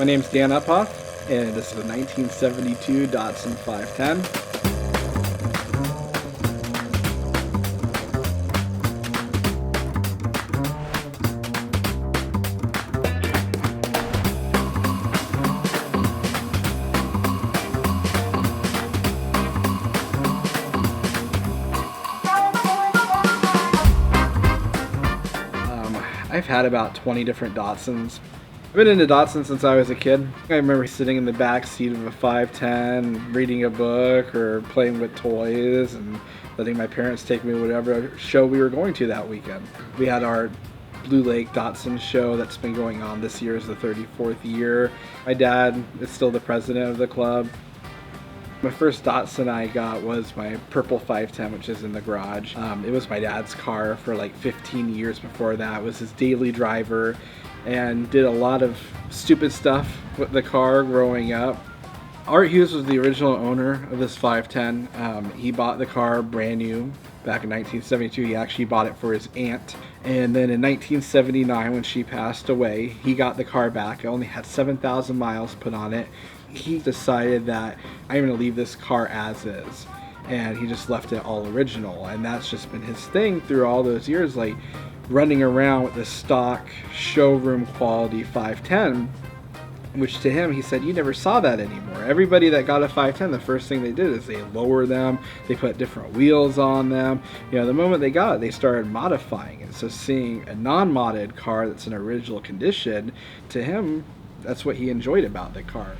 My name's Dan Uphoff, and this is a 1972 Datsun 510. I've had about 20 different Datsuns. I've been into Datsun since I was a kid. I remember sitting in the back seat of a 510, reading a book or playing with toys and letting my parents take me to whatever show we were going to that weekend. We had our Blue Lake Datsun Show that's been going on. This year is the 34th year. My dad is still the president of the club. My first Datsun I got was my purple 510, which is in the garage. It was my dad's car for like 15 years before that. It was his daily driver, and did a lot of stupid stuff with the car growing up. Art Hughes was the original owner of this 510. He bought the car brand new back in 1972. He actually bought it for his aunt. And then in 1979, when she passed away, he got the car back. It only had 7,000 miles put on it. He decided that I'm going to leave this car as is, and he just left it all original. And that's just been his thing through all those years, like running around with the stock showroom quality 510, which to him, he said, you never saw that anymore. Everybody that got a 510, the first thing they did is they lower them, they put different wheels on them. You know, the moment they got it, they started modifying it. So seeing a non-modded car that's in original condition, to him, that's what he enjoyed about the car.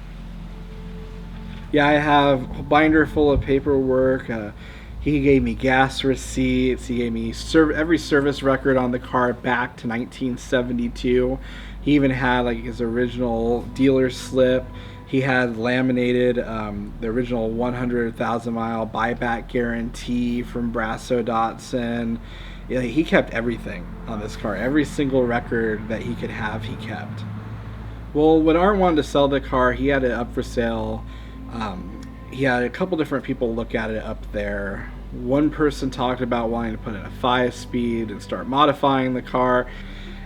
Yeah, I have a binder full of paperwork. He gave me gas receipts. He gave me every service record on the car back to 1972. He even had like his original dealer slip. He had laminated the original 100,000 mile buyback guarantee from Brasso Datsun. Yeah, he kept everything on this car. Every single record that he could have, he kept. Well, when Art wanted to sell the car, he had it up for sale. He had a couple different people look at it up there. One person talked about wanting to put in a 5-speed and start modifying the car,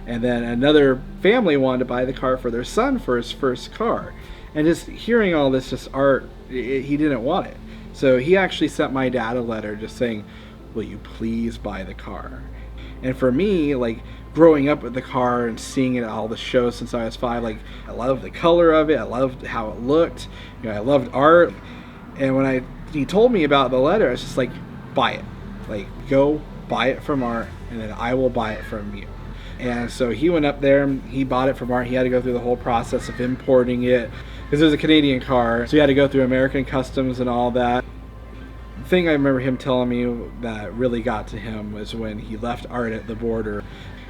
and then another family wanted to buy the car for their son for his first car. And just hearing all this, just Art, he didn't want it. So he actually sent my dad a letter just saying, will you please buy the car? And for me, like, growing up with the car and seeing it at all the shows since I was 5, like, I loved the color of it, I loved how it looked, you know, I loved Art. And when he told me about the letter, I was just like, buy it. Like, go buy it from Art, and then I will buy it from you. And so he went up there, he bought it from Art. He had to go through the whole process of importing it, because it was a Canadian car, so he had to go through American customs and all that. The thing I remember him telling me that really got to him was when he left Art at the border,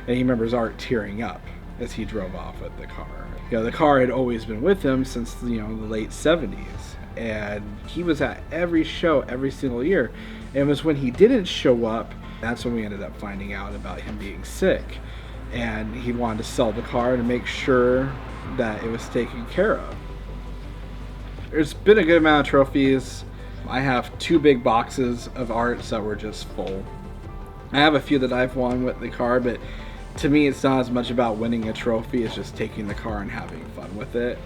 and he remembers Art tearing up as he drove off with the car. You know, the car had always been with him since, you know, the late 70s, and he was at every show every single year. And it was when he didn't show up, that's when we ended up finding out about him being sick, and he wanted to sell the car to make sure that it was taken care of. There's been a good amount of trophies. I have 2 big boxes of Arts that were just full. I have a few that I've won with the car, but to me it's not as much about winning a trophy as just taking the car and having fun with it.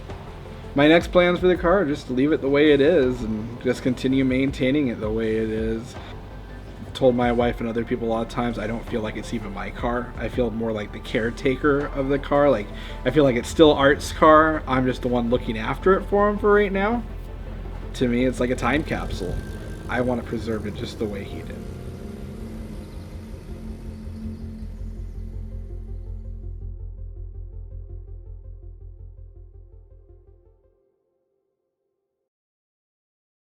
My next plans for the car are just to leave it the way it is and just continue maintaining it the way it is. I've told my wife and other people a lot of times I don't feel like it's even my car. I feel more like the caretaker of the car. Like, I feel like it's still Art's car. I'm just the one looking after it for him for right now. To me, it's like a time capsule. I want to preserve it just the way he did.